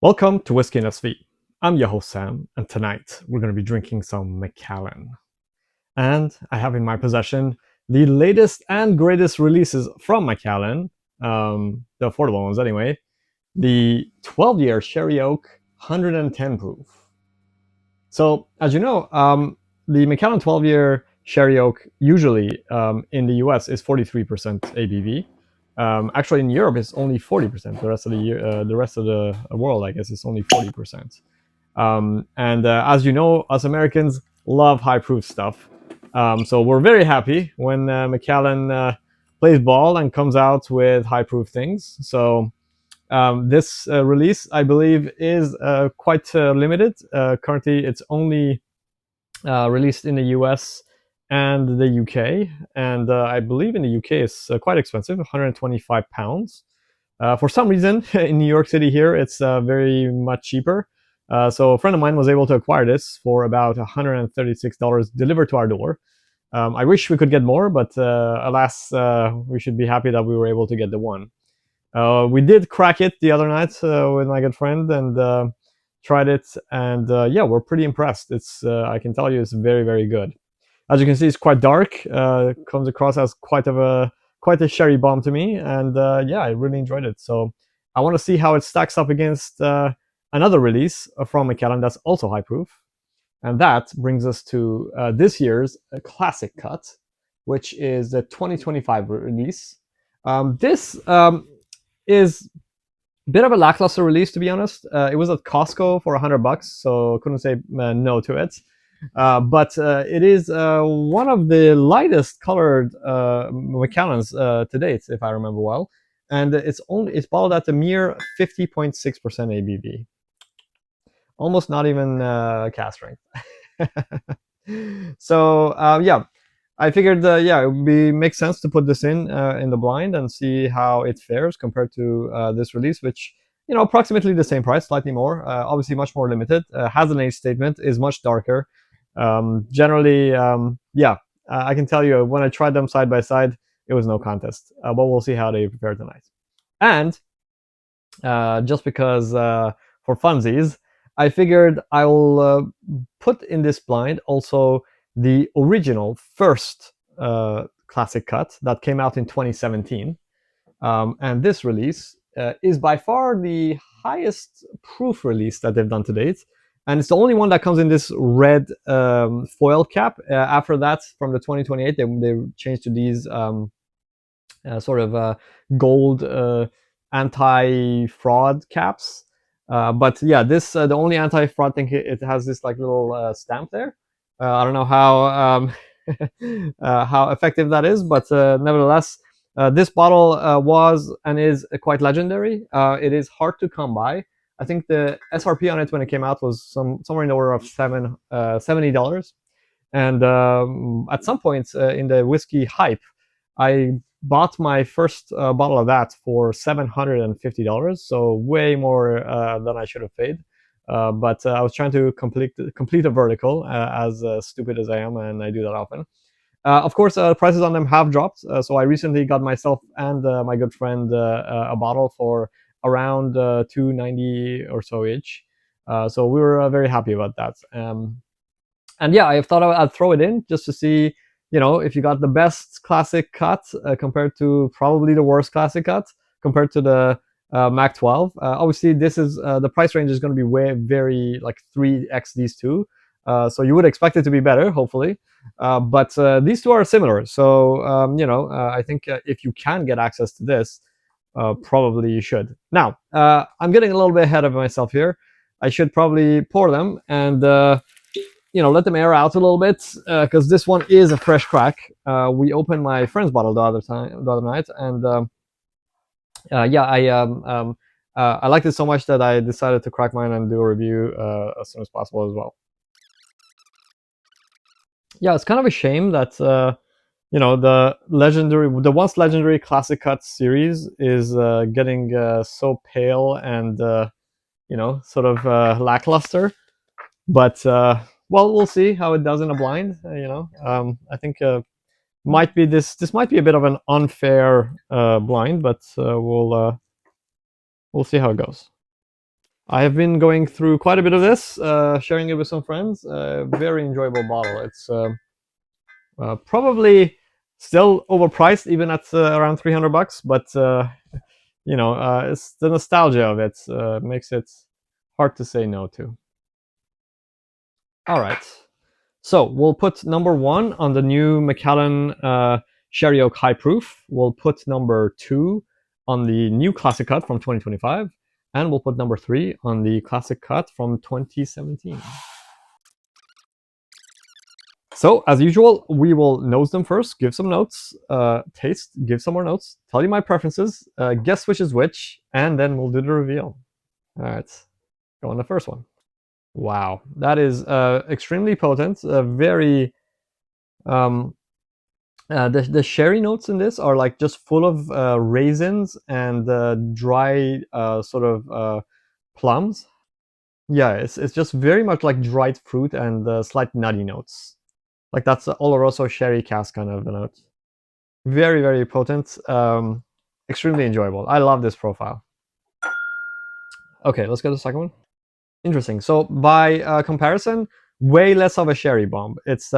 Welcome to Whiskey and SV. I'm your host Sam, and tonight we're going to be drinking some Macallan. And I have in my possession the latest and greatest releases from Macallan, the affordable ones anyway, the 12-year Sherry Oak 110 proof. So, as you know, the Macallan 12-year Sherry Oak usually in the US is 43% ABV. Actually, in Europe, it's only 40%. The rest of the world, I guess, is only 40%. And as you know, us Americans love high proof stuff. So we're very happy when Macallan plays ball and comes out with high proof things. So this release, I believe, is quite limited. Currently, it's only released in the US and the UK. And I believe in the UK it's quite expensive, £125. For some reason, in New York City here, it's very much cheaper. So a friend of mine was able to acquire this for about $136 delivered to our door. I wish we could get more, but alas, we should be happy that we were able to get the one. We did crack it the other night with my good friend and tried it, and yeah, we're pretty impressed. It's I can tell you, it's very, very good. As you can see, it's quite dark. Comes across as quite a sherry bomb to me, and yeah, I really enjoyed it. So I want to see how it stacks up against another release from Macallan that's also high proof, and that brings us to this year's classic cut, which is the 2025 release. This is a bit of a lackluster release, to be honest. It was at Costco for $100, so couldn't say no to it. But it is one of the lightest colored Macallans to date, if I remember well, and it's bottled at a mere 50.6% ABV, almost not even cask strength. So yeah, I figured yeah, it would make sense to put this in the blind and see how it fares compared to this release, which, you know, approximately the same price, slightly more. Obviously, much more limited. Has an age statement, is much darker. Generally, yeah, I can tell you when I tried them side by side, it was no contest. But we'll see how they prepare tonight. And just because for funsies, I figured I will put in this blind also the original first classic cut that came out in 2017. And this release is by far the highest proof release that they've done to date. And it's the only one that comes in this red foil cap. After that, from the 2028, they changed to these sort of gold anti-fraud caps. But yeah, this the only anti-fraud thing, it has this like little stamp there. I don't know how effective that is, but nevertheless, this bottle was and is quite legendary. It is hard to come by. I think the SRP on it when it came out was somewhere in the order of $70. And at some point in the whiskey hype, I bought my first bottle of that for $750, so way more than I should have paid. But I was trying to complete a vertical, as stupid as I am, and I do that often. Of course, prices on them have dropped, so I recently got myself and my good friend a bottle for around $290 or so each. So we were very happy about that. And yeah, I thought I'd throw it in just to see, you know, if you got the best classic cut compared to probably the worst classic cut compared to the Mac 12. Obviously, this is the price range is going to be very like 3x these two. So you would expect it to be better, hopefully. But these two are similar. So, you know, I think if you can get access to this, probably you should. Now, I'm getting a little bit ahead of myself here. I should probably pour them and you know, let them air out a little bit, because this one is a fresh crack. We opened my friend's bottle the other night, and yeah, I liked it so much that I decided to crack mine and do a review as soon as possible as well. Yeah, it's kind of a shame that you know, the once legendary classic cut series is getting so pale and you know, sort of lackluster. But well, we'll see how it does in a blind. You know, I think might be this might be a bit of an unfair blind, but we'll see how it goes. I have been going through quite a bit of this, sharing it with some friends. Very enjoyable bottle. It's probably still overpriced, even at around $300, but it's the nostalgia of it makes it hard to say no to. All right, so we'll put number 1 on the new Macallan Sherry Oak High Proof. We'll put number 2 on the new Classic Cut from 2025, and we'll put number 3 on the Classic Cut from 2017. So, as usual, we will nose them first, give some notes, taste, give some more notes, tell you my preferences, guess which is which, and then we'll do the reveal. All right, go on the first one. Wow, that is extremely potent. Very the sherry notes in this are like just full of raisins and dry sort of plums. Yeah, it's just very much like dried fruit and slight nutty notes. Like that's Oloroso sherry cask kind of a note. Very, very potent. Extremely enjoyable. I love this profile. Okay, let's go to the second one. Interesting. So by comparison, way less of a sherry bomb. It's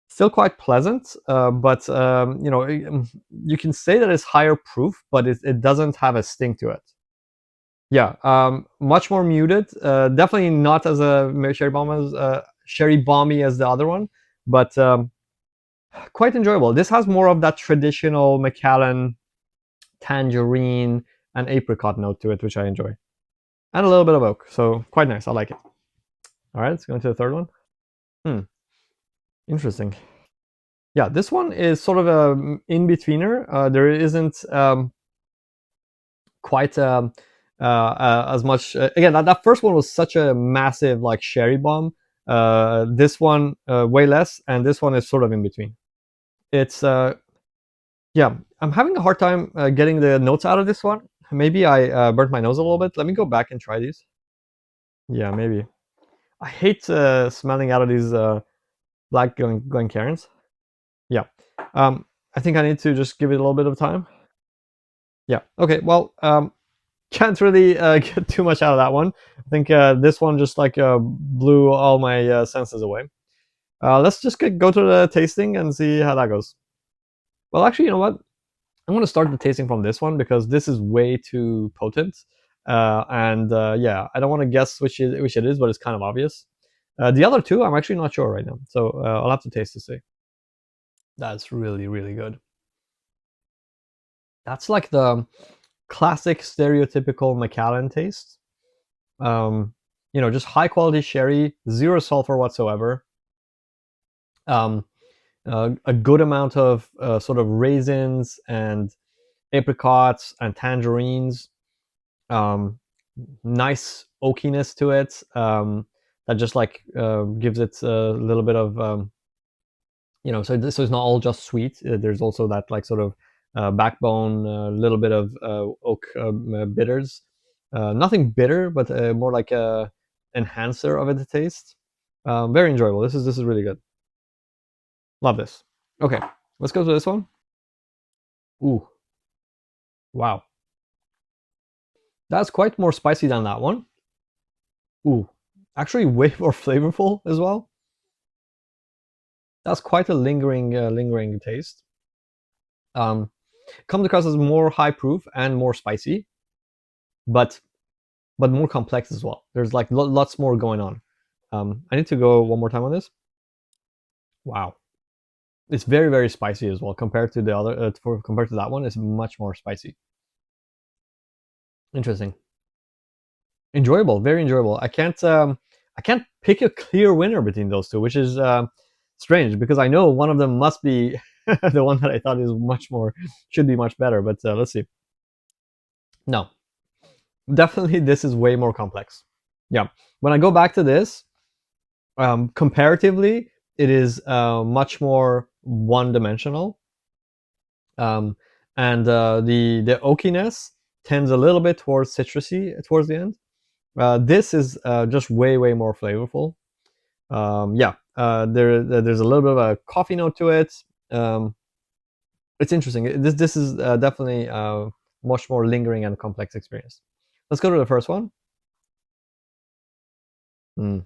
still quite pleasant, but you can say that it's higher proof, but it doesn't have a sting to it. Yeah, much more muted. Definitely not as a sherry bomby as the other one, but quite enjoyable. This has more of that traditional Macallan tangerine and apricot note to it, which I enjoy, and a little bit of oak. So quite nice. I like it. All right, let's go into the third one. Interesting. Yeah, this one is sort of a in-betweener. There isn't quite as much. Again, that first one was such a massive like sherry bomb. This one way less, and this one is sort of in between. It's yeah, I'm having a hard time getting the notes out of this one. Maybe I burnt my nose a little bit. Let me go back and try these. Yeah, maybe. I hate smelling out of these black Glencairns. Yeah. I think I need to just give it a little bit of time. Yeah. Okay. Well, can't really get too much out of that one. I think this one just like blew all my senses away. Let's just go to the tasting and see how that goes. Well, actually, you know what? I'm going to start the tasting from this one because this is way too potent. And yeah, I don't want to guess which it is, but it's kind of obvious. The other two, I'm actually not sure right now. So I'll have to taste to see. That's really, really good. That's like the classic stereotypical Macallan taste. Just high quality sherry, zero sulfur whatsoever. A good amount of sort of raisins and apricots and tangerines. Nice oakiness to it. That just like gives it a little bit of so this is not all just sweet. There's also that like sort of backbone, a little bit of oak bitters. Nothing bitter, but more like a enhancer of it to taste. Very enjoyable. This is really good. Love this. Okay, let's go to this one. Ooh, wow, that's quite more spicy than that one. Ooh, actually way more flavorful as well. That's quite a lingering taste. Comes across as more high proof and more spicy, but more complex as well. There's like lots more going on. I need to go one more time on this. Wow, it's very, very spicy as well compared to the other. Compared to that one, it's much more spicy. Interesting. Enjoyable, very enjoyable. I can't pick a clear winner between those two, which is strange because I know one of them must be the one that I thought is should be much better. But let's see. No, definitely this is way more complex. Yeah, when I go back to this, comparatively, it is much more one-dimensional, and the oakiness tends a little bit towards citrusy towards the end. This is just way more flavorful. Yeah, there's a little bit of a coffee note to it. It's interesting. This is definitely a much more lingering and complex experience. Let's go to the first one. Mm.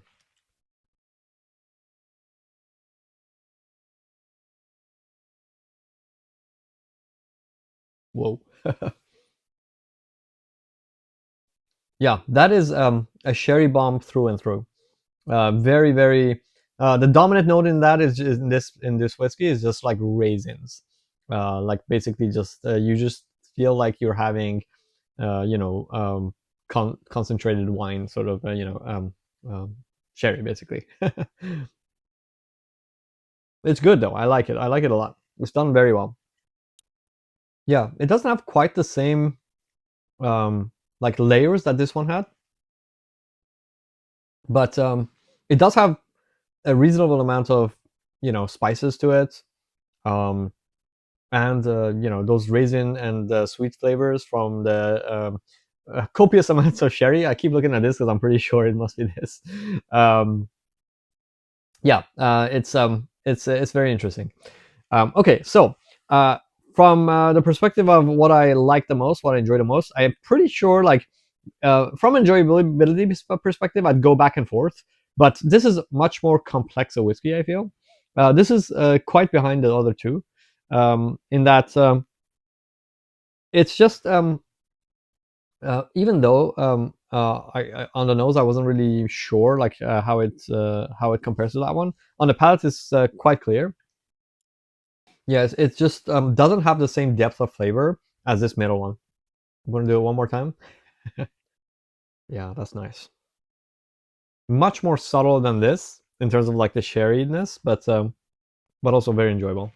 Whoa. Yeah, that is a sherry bomb through and through. Very, very. The dominant note in that is in this whiskey is just like raisins, like basically just you just feel like you're having, you know, concentrated wine, sort of, sherry, basically. It's good though. I like it. I like it a lot. It's done very well. Yeah, it doesn't have quite the same like layers that this one had, but it does have a reasonable amount of, spices to it, um, and those raisin and sweet flavors from the copious amounts of sherry. I keep looking at this because I'm pretty sure it must be this. Um, yeah, it's very interesting. Okay, so from the perspective of what I like the most, what I enjoy the most, I'm pretty sure, like, from enjoyability perspective, I'd go back and forth. But this is much more complex a whiskey, I feel. This is quite behind the other two, in that it's just even though on the nose I wasn't really sure, like, how it compares to that one. On the palate, it's quite clear. Yes, it just doesn't have the same depth of flavor as this middle one. I'm gonna do it one more time. Yeah, that's nice. Much more subtle than this in terms of like the sherryness, but also very enjoyable.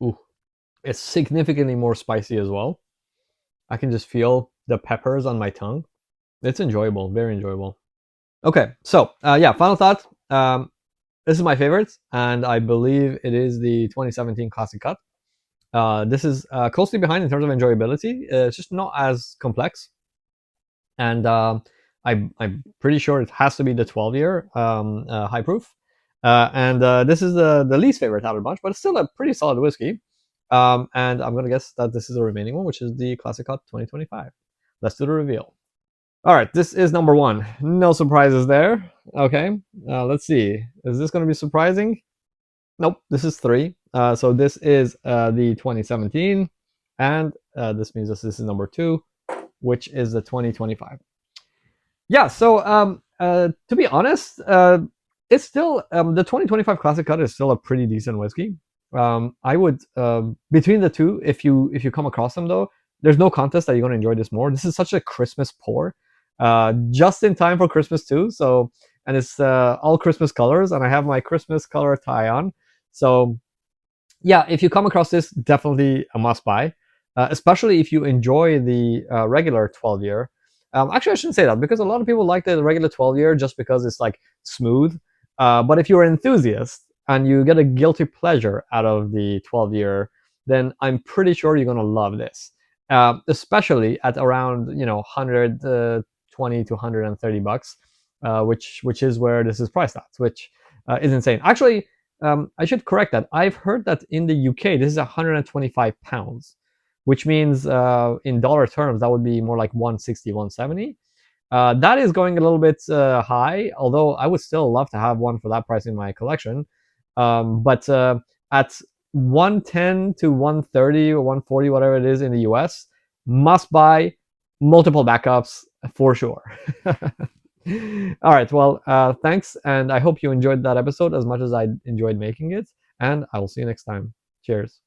Ooh, it's significantly more spicy as well. I can just feel the peppers on my tongue. It's enjoyable, very enjoyable. Okay, so yeah, final thought. This is my favorite, and I believe it is the 2017 Classic Cut. This is closely behind in terms of enjoyability. It's just not as complex, and I'm pretty sure it has to be the 12-year high proof. And this is the least favorite out of the bunch, but it's still a pretty solid whiskey. And I'm gonna guess that this is the remaining one, which is the Classic Cut 2025. Let's do the reveal. All right, this is number one. No surprises there. Okay, let's see. Is this gonna be surprising? Nope. This is three. So this is the 2017, and this means this is number two, which is the 2025. Yeah, so to be honest, it's still the 2025 Classic Cut is still a pretty decent whiskey. I would, between the two, if you come across them though, there's no contest that you're going to enjoy this more. This is such a Christmas pour, just in time for Christmas too. So, and it's all Christmas colors, and I have my Christmas color tie on. So yeah, if you come across this, definitely a must buy, especially if you enjoy the regular 12 year. Actually, I shouldn't say that, because a lot of people like the regular 12-year just because it's like smooth. But if you're an enthusiast and you get a guilty pleasure out of the 12-year, then I'm pretty sure you're gonna love this, especially at around 120 to 130 bucks, which is where this is priced at, which is insane. Actually, I should correct that. I've heard that in the UK, this is 125 pounds, which means in dollar terms, that would be more like 160, 170. That is going a little bit high, although I would still love to have one for that price in my collection. But at 110 to 130 or 140, whatever it is in the US, must buy, multiple backups for sure. All right. Well, thanks. And I hope you enjoyed that episode as much as I enjoyed making it. And I will see you next time. Cheers.